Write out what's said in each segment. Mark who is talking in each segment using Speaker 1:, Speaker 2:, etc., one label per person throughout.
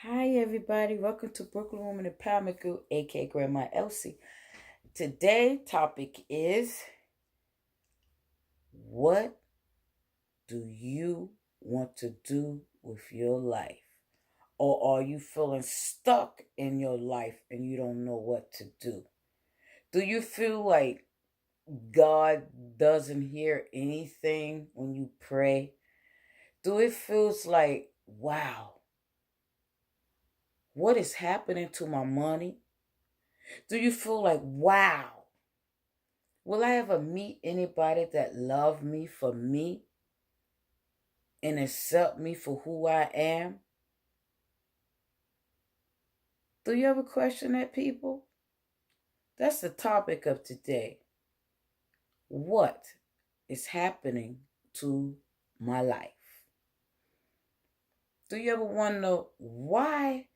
Speaker 1: Hi, everybody. Welcome to Brooklyn Woman Empowerment Group, aka Grandma Elsie. Today' topic is what do you want to do with your life? Or are you feeling stuck in your life and you don't know what to do? Do you feel like God doesn't hear anything when you pray? Do it feels like, wow, what is happening to my money? Do you feel like, wow, will I ever meet anybody that love me for me and accept me for who I am? Do you ever question that, people? That's the topic of today. What is happening to my life? Do you ever wonder why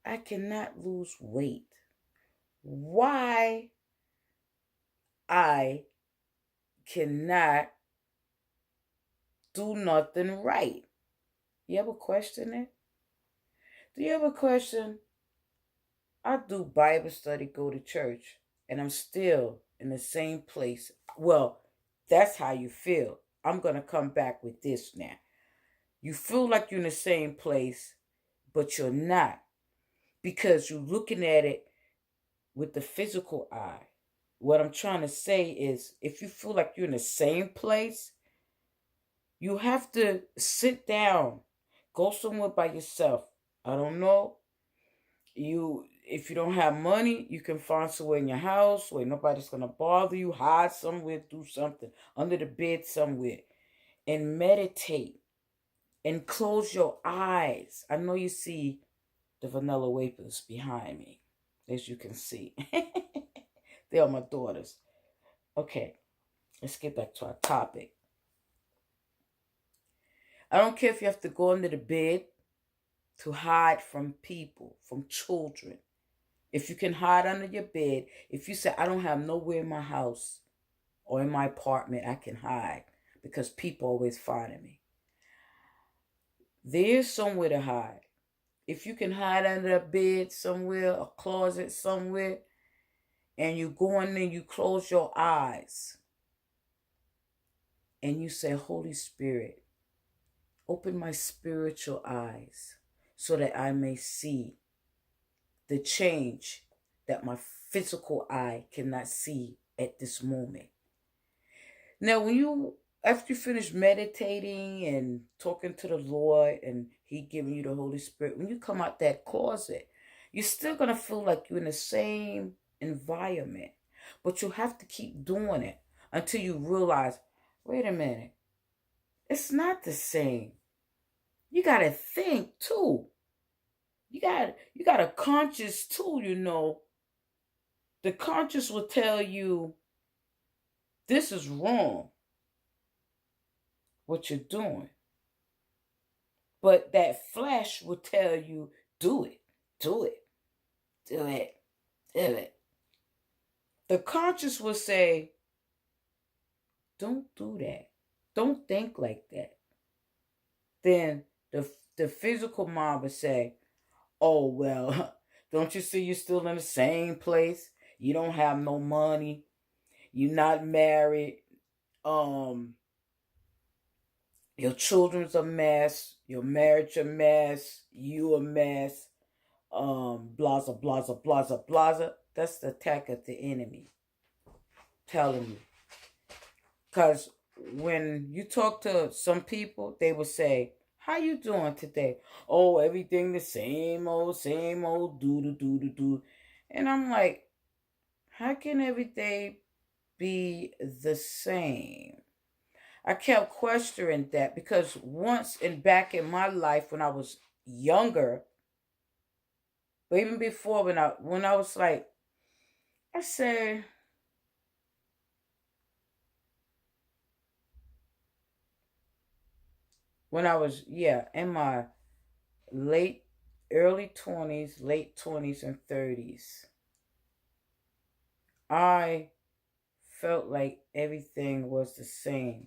Speaker 1: I cannot lose weight? Why I cannot do nothing right? You ever question it? Do you ever question I do Bible study, go to church, and I'm still in the same place? Well, that's how you feel. I'm going to come back with this now. You feel like you're in the same place, but you're not because you're looking at it with the physical eye. What I'm trying to say is if you feel like you're in the same place, you have to sit down, go somewhere by yourself. I don't know, you if you don't have money, you can find somewhere in your house where nobody's gonna bother you. Hide somewhere, do something under the bed somewhere, and meditate and close your eyes. I know you see the vanilla wafers behind me, as you can see. They are my daughters. Okay, let's get back to our topic. I don't care if you have to go under the bed to hide from people, from children. If you can hide under your bed, if you say, I don't have nowhere in my house or in my apartment I can hide because people always finding me, there's somewhere to hide. If you can hide under a bed somewhere, a closet somewhere, and you go in there, you close your eyes and you say, Holy Spirit, open my spiritual eyes so that I may see the change that my physical eye cannot see at this moment. Now, after you finish meditating and talking to the Lord and He giving you the Holy Spirit, when you come out that closet, you're still going to feel like you're in the same environment. But you have to keep doing it until you realize, wait a minute, it's not the same. You got to think too. You got a conscious too. The conscious will tell you this is wrong what you're doing. But that flesh will tell you, do it, do it, do it, do it. The conscious will say, don't do that. Don't think like that. Then the physical mind would say, oh, well, don't you see you're still in the same place? You don't have no money. You're not married. Um, your children's a mess. Your marriage a mess. You a mess. Blaza, blaza, blaza, blaza. That's the attack of the enemy telling you. Because when you talk to some people, they will say, how you doing today? Oh, everything the same old, do. And I'm like, how can every day be the same? I kept questioning that because once and back in my life when I was younger, but even before when I was like, I said, when I was, yeah, in my late, early 20s, late 20s, and 30s, I felt like everything was the same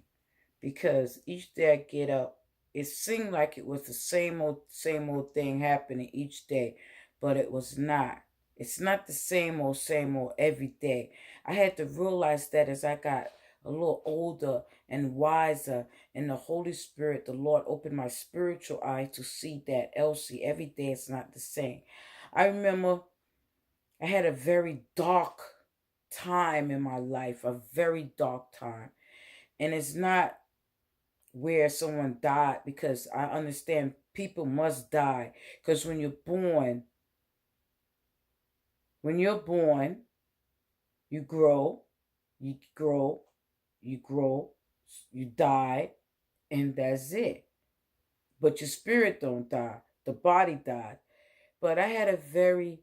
Speaker 1: because each day I get up, it seemed like it was the same old thing happening each day, but it was not. It's not the same old every day. I had to realize that as I got a little older and wiser, and the Holy Spirit, the Lord opened my spiritual eye to see that, Elsie, every day is not the same. I remember I had a very dark time in my life, a very dark time. And it's not where someone died, because I understand people must die. Because when you're born, you grow, you grow, you grow, you die, and that's it. But your spirit don't die. The body died. But I had a very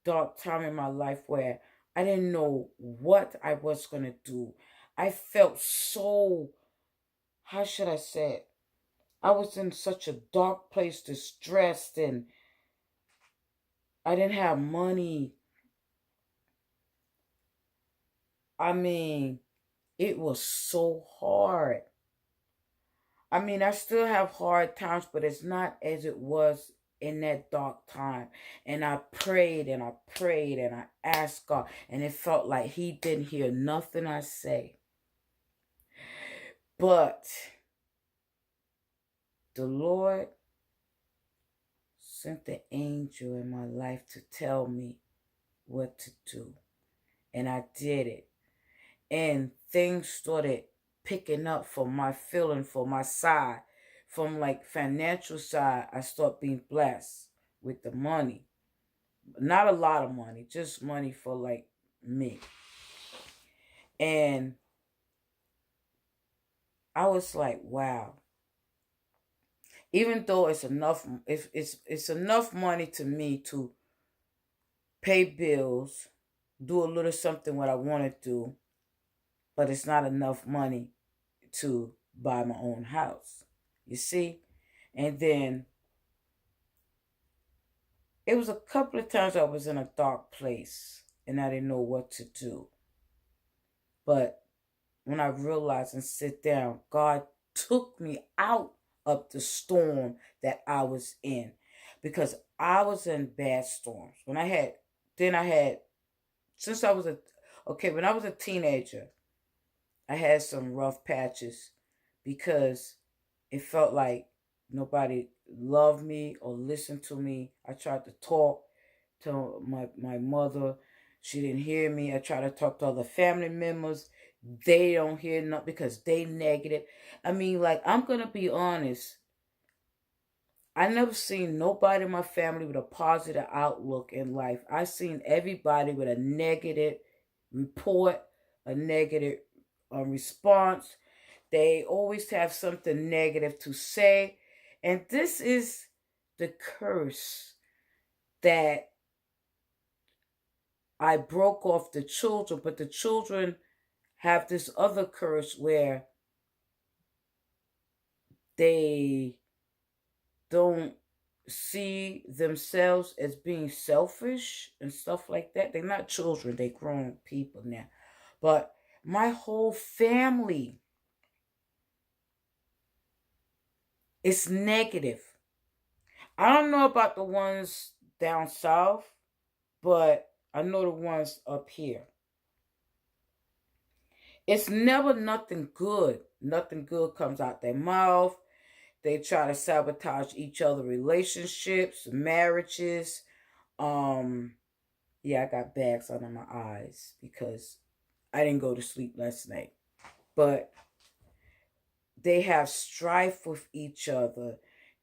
Speaker 1: dark time in my life where I didn't know what I was going to do. I felt so, how should I say it? I was in such a dark place, distressed, and I didn't have money. I mean, it was so hard. I mean, I still have hard times, but it's not as it was in that dark time. And I prayed and I prayed and I asked God, and it felt like He didn't hear nothing I say. But the Lord sent the angel in my life to tell me what to do. And I did it. And things started picking up for my feeling, for my side. From like financial side, I start being blessed with the money. Not a lot of money, just money for like me. And I was like, wow. Even though it's enough, if it's enough money to me to pay bills, do a little something what I want to do, but it's not enough money to buy my own house. You see? And then it was a couple of times I was in a dark place and I didn't know what to do. But when I realized and sit down, God took me out of the storm that I was in, because I was in bad storms. When I had since I was when I was a teenager, I had some rough patches because it felt like nobody loved me or listened to me. I tried to talk to my mother. She didn't hear me. I tried to talk to other family members. They don't hear nothing because they negative. I mean, like, I'm going to be honest. I never seen nobody in my family with a positive outlook in life. I seen everybody with a negative report, a negative response. They always have something negative to say. And this is the curse that I broke off the children, but the children have this other curse where they don't see themselves as being selfish and stuff like that. They're not children, they're grown people now. But my whole family is negative. I don't know about the ones down south, but I know the ones up here. It's never nothing good. Nothing good comes out their mouth. They try to sabotage each other relationships, marriages. Yeah, I got bags under my eyes because I didn't go to sleep last night. But they have strife with each other.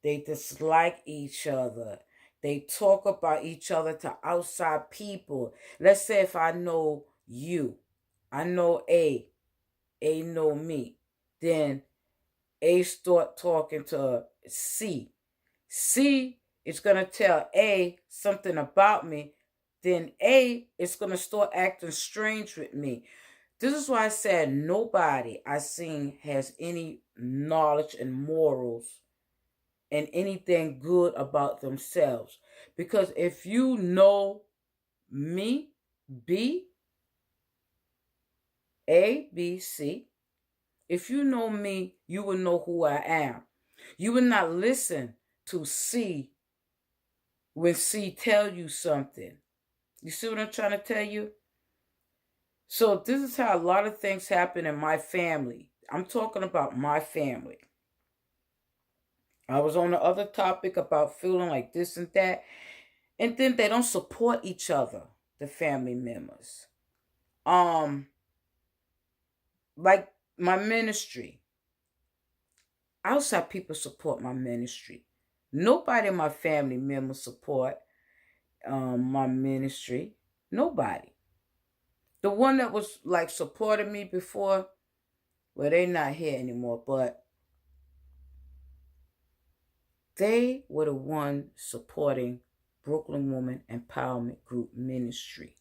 Speaker 1: They dislike each other. They talk about each other to outside people. Let's say if I know you, I know A know me. Then A start talking to C. C is going to tell A something about me. Then A is going to start acting strange with me. This is why I said nobody I seen has any knowledge and morals and anything good about themselves. Because if you know me, B, A, B, C, if you know me, you will know who I am. You will not listen to C when C tell you something. You see what I'm trying to tell you? So this is how a lot of things happen in my family. I'm talking about my family. I was on the other topic about feeling like this and that. And then they don't support each other, the family members. Like my ministry. Outside people support my ministry. Nobody in my family members support my ministry. Nobody. The one that was like supporting me before, well, they're not here anymore, but they were the one supporting Brooklyn Woman Empowerment Group Ministry.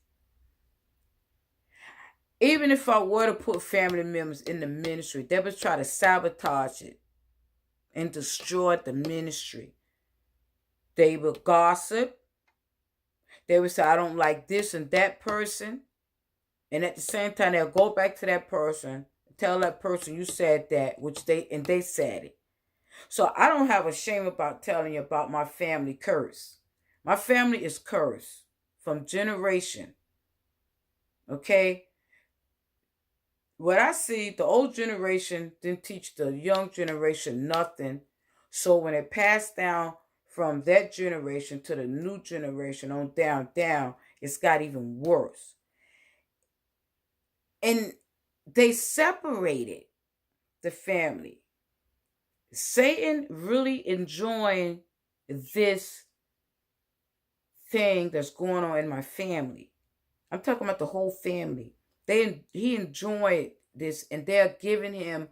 Speaker 1: Even if I were to put family members in the ministry, they would try to sabotage it and destroy the ministry. They would gossip. They would say, I don't like this and that person. And at the same time, they'll go back to that person, tell that person you said that, they said it. So I don't have a shame about telling you about my family curse. My family is cursed from generation. Okay? What I see, the old generation didn't teach the young generation nothing. So when it passed down from that generation to the new generation on down, it's got even worse. And they separated the family. Satan really enjoying this thing that's going on in my family. I'm talking about the whole family. He enjoyed this, and they're giving him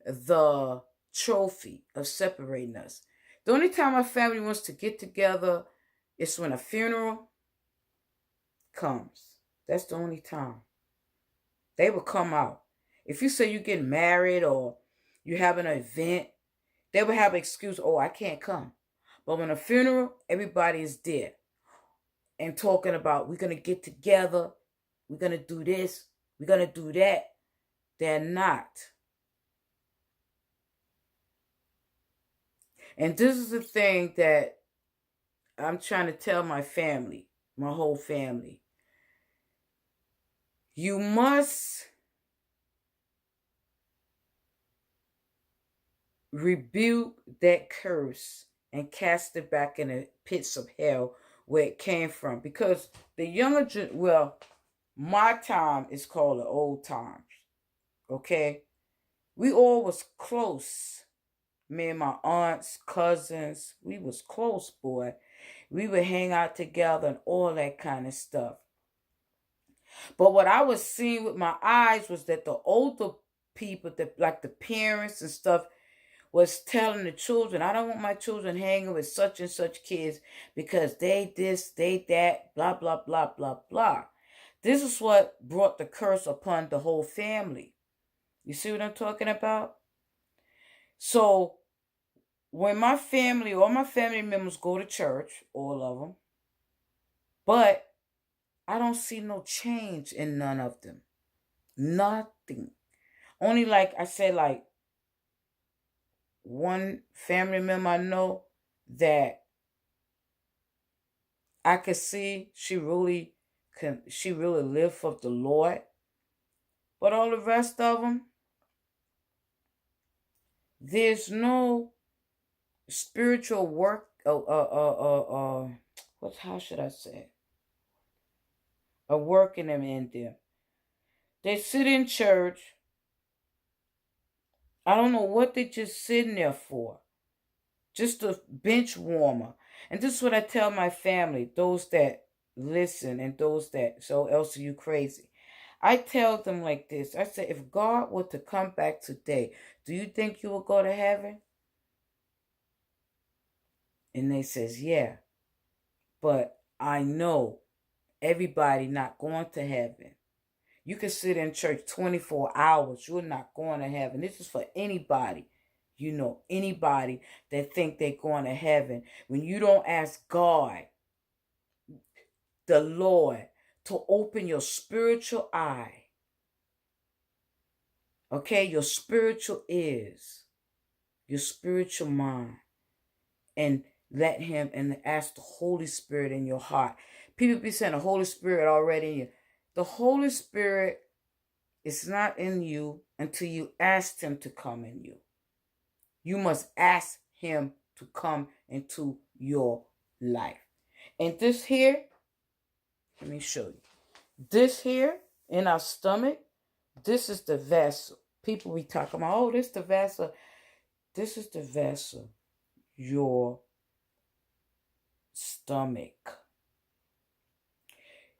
Speaker 1: the trophy of separating us. The only time my family wants to get together is when a funeral comes. That's the only time. They will come out. If you say you're getting married or you have an event, they will have an excuse, oh, I can't come. But when a funeral, everybody is there and talking about, we're going to get together, we're going to do this, we're going to do that. They're not. And this is the thing that I'm trying to tell my family, my whole family. You must rebuke that curse and cast it back in the pits of hell where it came from. Because the younger, my time is called the old times. Okay? We all was close. Me and my aunts, cousins, we was close, boy. We would hang out together and all that kind of stuff. But what I was seeing with my eyes was that the older people, like the parents and stuff, was telling the children, I don't want my children hanging with such and such kids because they this, they that, blah, blah, blah, blah, blah. This is what brought the curse upon the whole family. You see what I'm talking about? So when my family, all my family members go to church, all of them, but I don't see no change in none of them. Nothing. Only like I said, like one family member I know that I could see she really lived for the Lord. But all the rest of them, there's no spiritual work. How should I say? A work in them in them. They sit in church. I don't know what they just sitting there for. Just a bench warmer. And this is what I tell my family, those that listen and those that, so else are you crazy. I tell them like this. I say, if God were to come back today, do you think you will go to heaven? And they says, yeah. But I know everybody not going to heaven. You can sit in church 24 hours. You're not going to heaven. This is for anybody. You know, anybody that think they're going to heaven. When you don't ask God, the Lord, to open your spiritual eye. Okay, your spiritual ears. your spiritual mind, and let him and ask the Holy Spirit in your heart. People be saying the Holy Spirit already in you. The Holy Spirit is not in you until you ask him to come in you. You must ask him to come into your life. And this here, let me show you. This here in our stomach, this is the vessel. People be talking about, oh, this is the vessel. This is the vessel. Your stomach.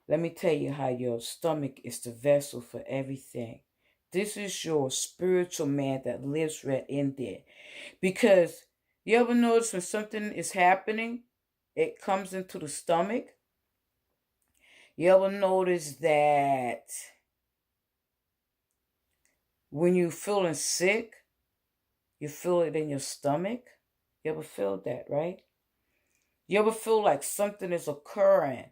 Speaker 1: Let me tell you how your stomach is the vessel for everything. This is your spiritual man that lives right in there. Because you ever notice when something is happening, it comes into the stomach? You ever notice that when you're feeling sick, you feel it in your stomach? You ever feel that, right? You ever feel like something is occurring?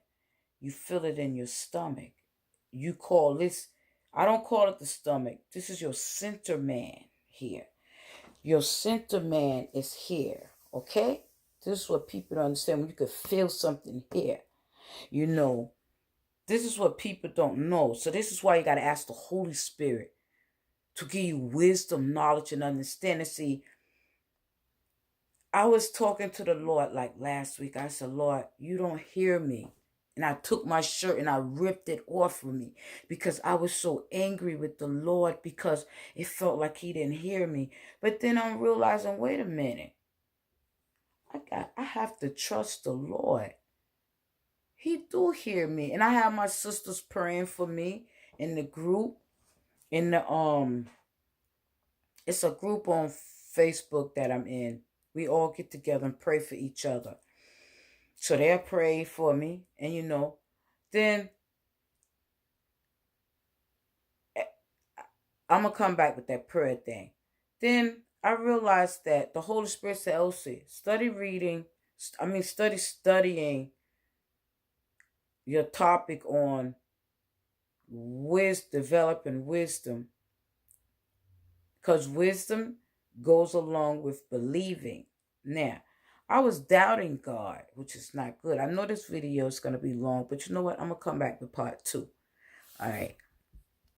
Speaker 1: You feel it in your stomach. You call this, I don't call it the stomach. This is your center man here. Your center man is here, okay? This is what people don't understand. When you could feel something here, you know, this is what people don't know. So this is why you got to ask the Holy Spirit to give you wisdom, knowledge, and understanding. See, I was talking to the Lord like last week. I said, Lord, you don't hear me. And I took my shirt and I ripped it off of me because I was so angry with the Lord because it felt like he didn't hear me. But then I'm realizing, wait a minute. I have to trust the Lord. He do hear me. And I have my sisters praying for me in the group. In the it's a group on Facebook that I'm in. We all get together and pray for each other. So they'll pray for me. And you know, then I'm going to come back with that prayer thing. Then I realized that the Holy Spirit said, Elsie, studying your topic on developing wisdom. Because wisdom goes along with believing. Now, I was doubting God, which is not good. I know this video is going to be long, but you know what? I'm going to come back with part 2. All right.